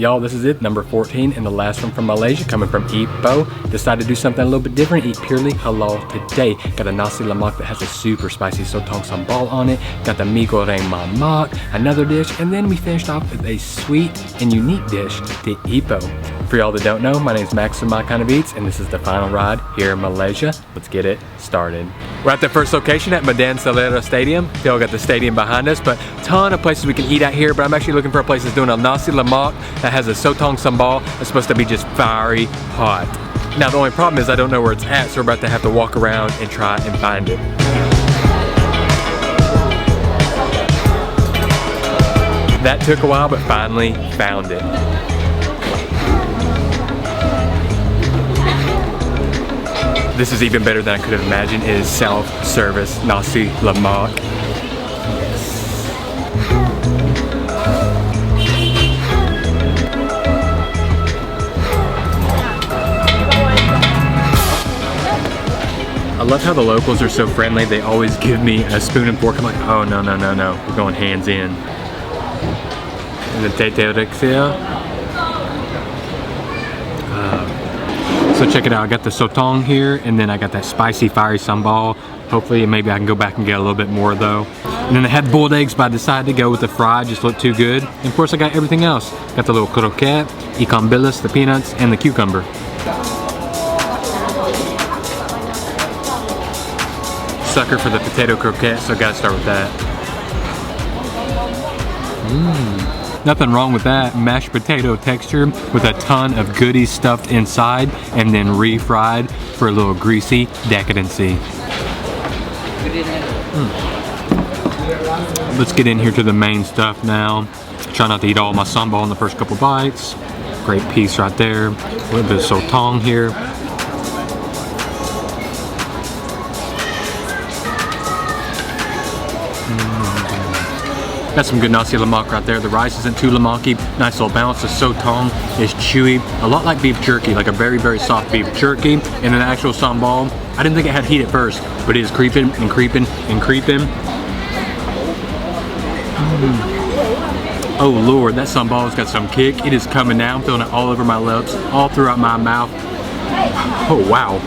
Y'all, this is it, number 14 and the last one from Malaysia, coming from Ipoh. Decided to do something a little bit different, eat purely halal today. Got a Nasi Lemak that has a super spicy SOTONG SAMBAL on it. Got the Mee Goreng Mamak, another dish, and then we finished off with a sweet and unique dish to Ipoh. For y'all that don't know, my name is Max from My Kind of Eats, and this is the final ride here in Malaysia. Let's get it started. We're at the first location at Medan Salera Stadium. Y'all got the stadium behind us, but ton of places we can eat out here, but I'm actually looking for a place that's doing a Nasi Lemak that has a SOTONG SAMBAL that's supposed to be just fiery hot. Now the only problem is I don't know where it's at, so we're about to have to walk around and try and find it. That took a while, but finally found it. This is even better than I could have imagined. It is self-service Nasi Lemak. I love how the locals are so friendly. They always give me a spoon and fork. I'm like, oh no, no, no, no. We're going hands in. And the teteorexia. So check it out, I got the SOTONG here, and then I got that spicy fiery sambal. Hopefully maybe I can go back and get a little bit more though. And then I had boiled eggs, but I decided to go with the fried, just looked too good. And of course I got everything else. Got the little croquette, ikan bilis, the peanuts, and the cucumber. Sucker for the potato croquette, so gotta start with that. Nothing wrong with that. Mashed potato texture with a ton of goodies stuffed inside and then refried for a little greasy decadency. Let's get in here to the main stuff now. Try not to eat all my sambal in the first couple bites. Great piece right there. A little bit of SOTONG here. Got some good Nasi Lemak right there. The rice isn't too lemaki. Nice little balance. The SOTONG is chewy. A lot like beef jerky, like a very, very soft beef jerky. And then the actual sambal, I didn't think it had heat at first, but it is creeping and creeping and creeping. Oh Lord, that sambal has got some kick. It is coming now. I'm feeling it all over my lips, all throughout my mouth. Oh wow.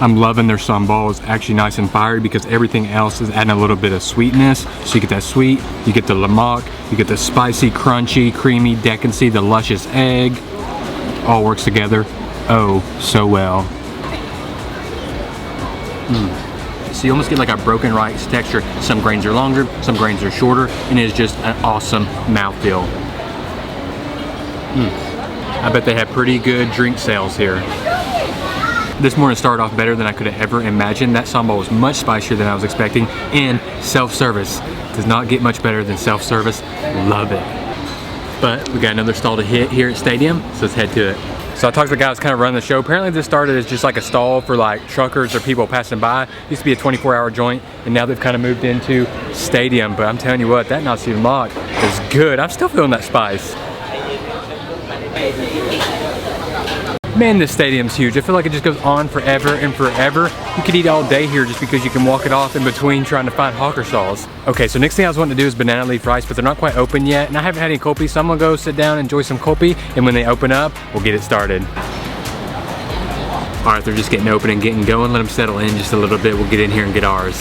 I'm loving their sambal. It's actually nice and fiery because everything else is adding a little bit of sweetness. So you get that sweet, you get the lemak, you get the spicy, crunchy, creamy decadency, the luscious egg. All works together oh so well. So you almost get like a broken rice texture. Some grains are longer, some grains are shorter, and it is just an awesome mouthfeel. I bet they have pretty good drink sales here. This morning started off better than I could have ever imagined. That sambal was much spicier than I was expecting, and self-service does not get much better than self-service. Love it. But we got another stall to hit here at Stadium, so let's head to it. So I talked to the guy that's kind of running the show. Apparently this started as just like a stall for like truckers or people passing by. It used to be a 24-hour joint, and now they've kind of moved into Stadium. But I'm telling you what, that Nasi Lemak is good. I'm still feeling that spice. Man, this stadium's huge. I feel like it just goes on forever and forever. You could eat all day here just because you can walk it off in between trying to find hawker stalls. Okay, so next thing I was wanting to do is banana leaf rice, but they're not quite open yet, and I haven't had any kopi, so I'm gonna go sit down and enjoy some kopi, and when they open up, we'll get it started. All right, they're just getting open and getting going. Let them settle in just a little bit. We'll get in here and get ours.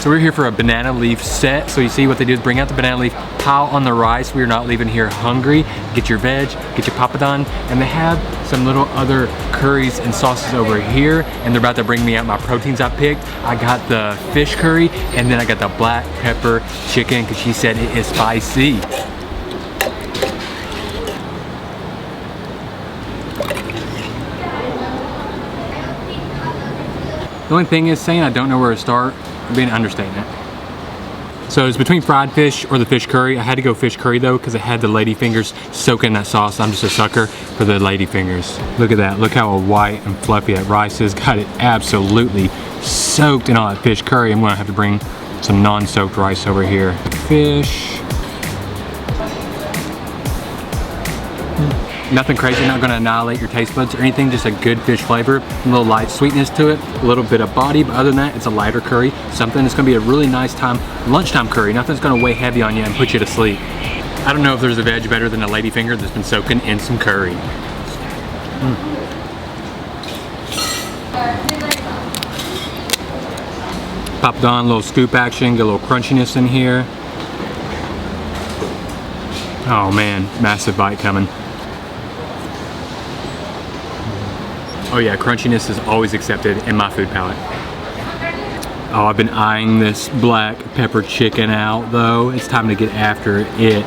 So we're here for a banana leaf set. So you see what they do is bring out the banana leaf, pile on the rice. We are not leaving here hungry. Get your veg, get your papadon, and they have some little other curries and sauces over here, and they're about to bring me out my proteins I picked. I got the fish curry, and then I got the black pepper chicken because she said it is spicy. The only thing is saying I don't know where to start. I'm being an understatement. So it's between fried fish or the fish curry. I had to go fish curry though because it had the lady fingers soaked in that sauce. I'm just a sucker for the lady fingers. Look at that. Look how white and fluffy that rice is. Got it absolutely soaked in all that fish curry. I'm gonna have to bring some non-soaked rice over here. Fish. Nothing crazy, not gonna annihilate your taste buds or anything, just a good fish flavor, a little light sweetness to it, a little bit of body, but other than that, it's a lighter curry, something that's gonna be a really nice lunchtime curry, nothing's gonna weigh heavy on you and put you to sleep. I don't know if there's a veg better than a ladyfinger that's been soaking in some curry. Pop it on, a little scoop action, get a little crunchiness in here. Oh man, massive bite coming. Oh yeah, crunchiness is always accepted in my food palette. Oh, I've been eyeing this black pepper chicken out though. It's time to get after it.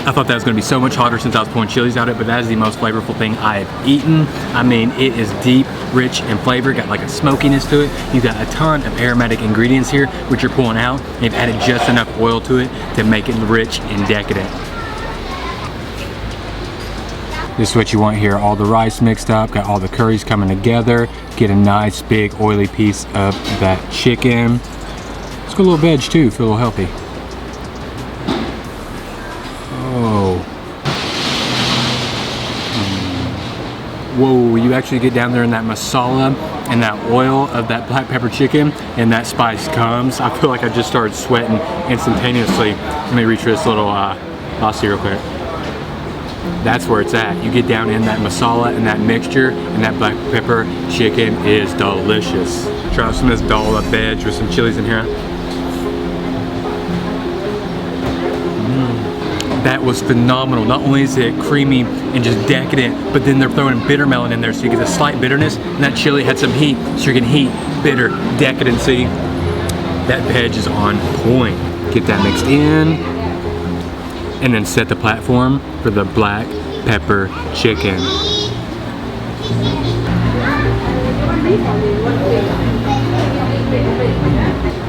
I thought that was going to be so much hotter since I was pulling chilies out of it, but that is the most flavorful thing I have eaten. I mean, it is deep, rich in flavor, got like a smokiness to it. You've got a ton of aromatic ingredients here, which you're pulling out. You've added just enough oil to it to make it rich and decadent. This is what you want here, all the rice mixed up, got all the curries coming together, get a nice big oily piece of that chicken. Let's go a little veg too, feel a little healthy. Whoa, you actually get down there in that masala and that oil of that black pepper chicken and that spice comes. I feel like I just started sweating instantaneously. Let me reach for this little lassi real quick. That's where it's at. You get down in that masala and that mixture, and that black pepper chicken is delicious. Try out some of this dhal veg with some chilies in here. That was phenomenal. Not only is it creamy and just decadent, but then they're throwing bitter melon in there, so you get a slight bitterness, and that chili had some heat, so you're getting heat, bitter, decadency. That veg is on point. Get that mixed in, and then set the platform for the black pepper chicken.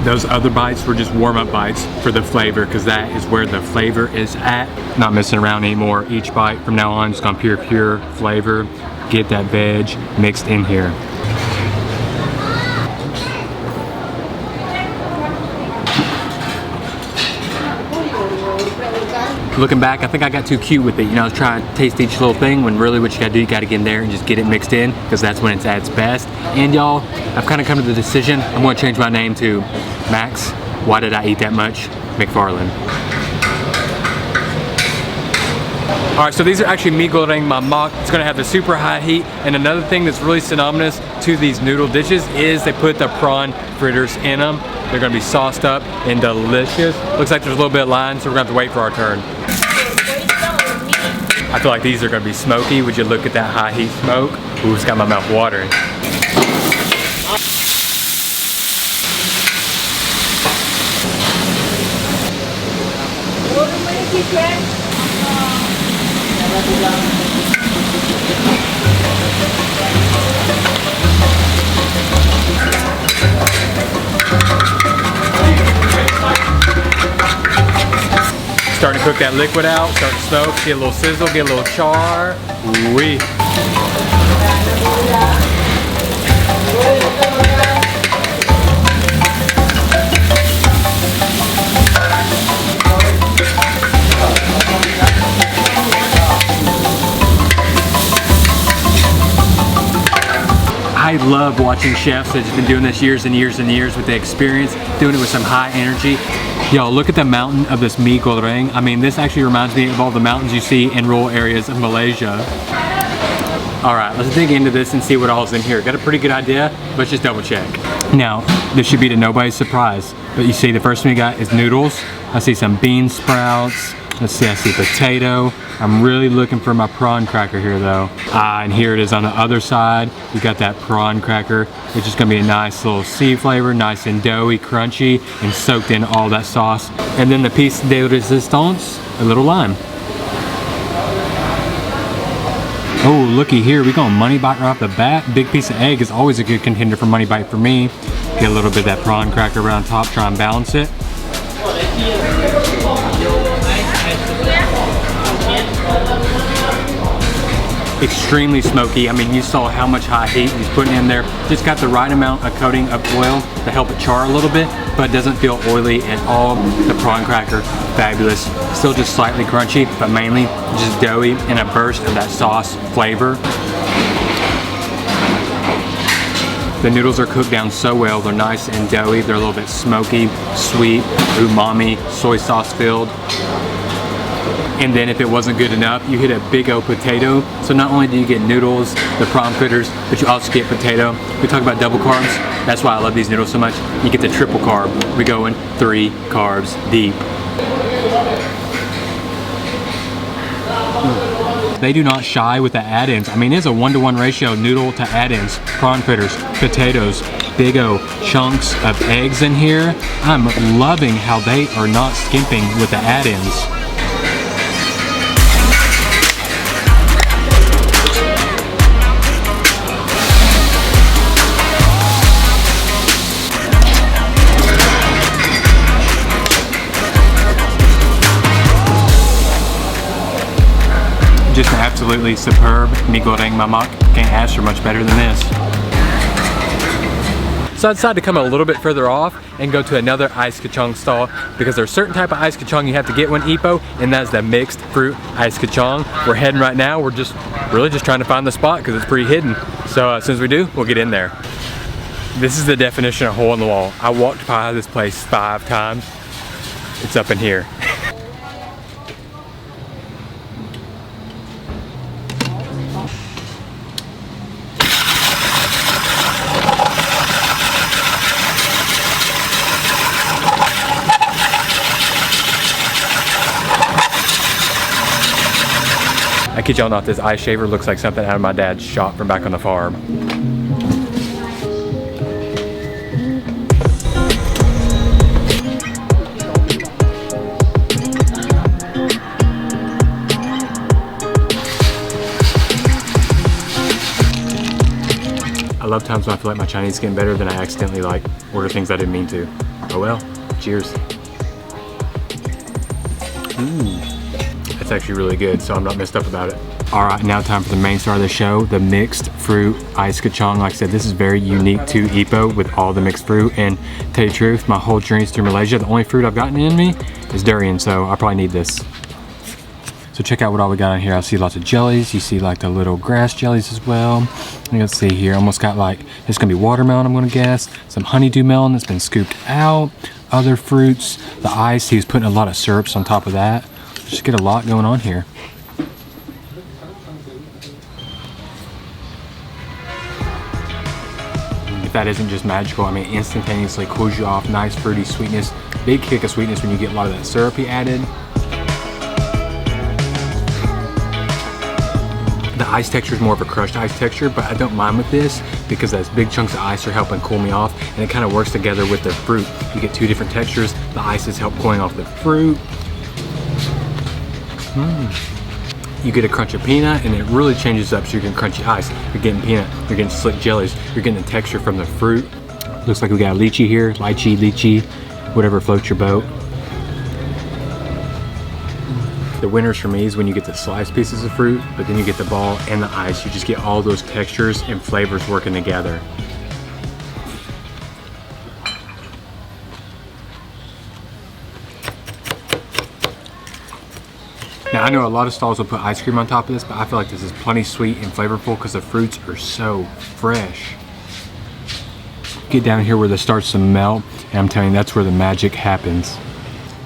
Those other bites were just warm-up bites for the flavor, because that is where the flavor is at. Not messing around anymore. Each bite from now on is gone pure flavor. Get that veg mixed in here. Looking back, I think I got too cute with it. You know, I was trying to taste each little thing when really what you gotta do, you gotta get in there and just get it mixed in, because that's when it's at its best. And y'all, I've kind of come to the decision, I'm gonna change my name to Max, Why Did I Eat That Much? McFarland. All right, so these are actually Mee Goreng Mamak. It's gonna have the super high heat. And another thing that's really synonymous to these noodle dishes is they put the prawn fritters in them. They're gonna be sauced up and delicious. Looks like there's a little bit of line, so we're gonna have to wait for our turn. I feel like these are gonna be smoky. Would you look at that high heat smoke? Ooh, it's got my mouth watering. Starting to cook that liquid out, start to smoke, get a little sizzle, get a little char. Ooh-wee. I love watching chefs that have been doing this years and years and years with the experience, doing it with some high energy. Yo, look at the mountain of this Mee Goreng. I mean, this actually reminds me of all the mountains you see in rural areas of Malaysia. All right, let's dig into this and see what all's in here. Got a pretty good idea, but just double check. Now, this should be to nobody's surprise, but you see the first one we got is noodles. I see some bean sprouts. Let's see, I see potato. I'm really looking for my prawn cracker here though. And here it is on the other side. You got that prawn cracker, which is gonna be a nice little sea flavor, nice and doughy, crunchy, and soaked in all that sauce. And then the piece de resistance, a little lime. Oh, looky here, we got money bite right off the bat. Big piece of egg is always a good contender for money bite for me. Get a little bit of that prawn cracker around top, try and balance it. extremely smoky. I mean, you saw how much high heat he's putting in there. Just got the right amount of coating of oil to help it char a little bit, but it doesn't feel oily at all. The prawn cracker, fabulous. Still just slightly crunchy, but mainly just doughy and a burst of that sauce flavor. The noodles are cooked down so well. They're nice and doughy. They're a little bit smoky, sweet, umami, soy sauce filled. And then if it wasn't good enough, you hit a big old potato. So not only do you get noodles, the prawn fritters, but you also get potato. We talk about double carbs. That's why I love these noodles so much. You get the triple carb. We go in 3 carbs deep. They do not shy with the add-ins. I mean, it's a 1-to-1 ratio, noodle to add-ins, prawn fritters, potatoes, big O chunks of eggs in here. I'm loving how they are not skimping with the add-ins. Just absolutely superb Mee Goreng Mamak. Can't ask for much better than this. So I decided to come a little bit further off and go to another ice kacang stall because there's a certain type of ice kacang you have to get when Ipoh, and that's the mixed fruit ice kacang. We're heading right now. We're really just trying to find the spot because it's pretty hidden. So as soon as we do, we'll get in there. This is the definition of hole in the wall. I walked by this place 5 times. It's up in here. I kid y'all not, this ice shaver looks like something out of my dad's shop from back on the farm. I love times when I feel like my Chinese is getting better than I accidentally order things I didn't mean to. Oh well, cheers. Ooh. It's actually really good, so I'm not messed up about it. All right, now time for the main star of the show, the mixed fruit ice kacang. Like I said, this is very unique to Ipoh with all the mixed fruit. And to tell you the truth, my whole journey through Malaysia, the only fruit I've gotten in me is durian, so I probably need this. So check out what all we got on here. I see lots of jellies. You see like the little grass jellies as well. Let's see here, almost got it's gonna be watermelon, I'm gonna guess. Some honeydew melon that's been scooped out. Other fruits, the ice, he was putting a lot of syrups on top of that. Just get a lot going on here. If that isn't just magical, I mean, instantaneously cools you off. Nice fruity sweetness, big kick of sweetness when you get a lot of that syrup he added. The ice texture is more of a crushed ice texture, but I don't mind with this because those big chunks of ice are helping cool me off, and it kind of works together with the fruit. You get 2 different textures. The ice is help cooling off the fruit. You get a crunch of peanut, and it really changes up, so you're getting crunchy ice, you're getting peanut, you're getting slick jellies, you're getting the texture from the fruit. Looks like we got a lychee here, lychee, whatever floats your boat. The winners for me is when you get the sliced pieces of fruit, but then you get the ball and the ice. You just get all those textures and flavors working together. Now I know a lot of stalls will put ice cream on top of this, but I feel like this is plenty sweet and flavorful because the fruits are so fresh. Get down here where this starts to melt, and I'm telling you, that's where the magic happens.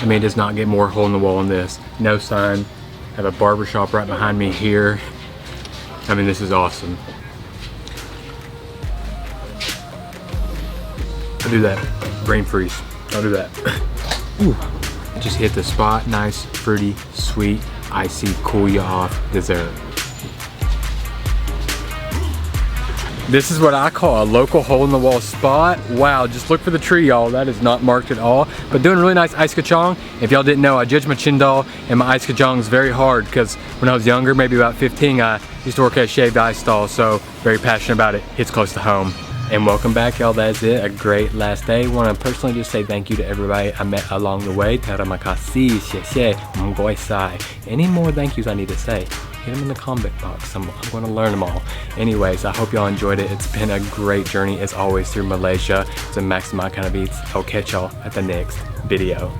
I mean, it does not get more hole in the wall than this. No sign. I have a barbershop right behind me here. I mean, this is awesome. I'll do that. Brain freeze. I'll do that. Ooh. Just hit the spot. Nice, fruity, sweet, icy, cool you off dessert. This is what I call a local hole in the wall spot. Wow, just look for the tree, y'all. That is not marked at all. But doing really nice ice kacang. If y'all didn't know, I judge my chindal and my ice kacangs very hard because when I was younger, maybe about 15, I used to work at a shaved ice stall, so very passionate about it. Hits close to home. And welcome back, y'all. That's it. A great last day. Want to personally just say thank you to everybody I met along the way. Terima kasih, xie xie, mgoisai. Any more thank yous I need to say, Hit them in the comment box. I'm going to learn them all. Anyways, I hope y'all enjoyed it. It's been a great journey as always through Malaysia to maximize kind of eats. I'll catch y'all at the next video.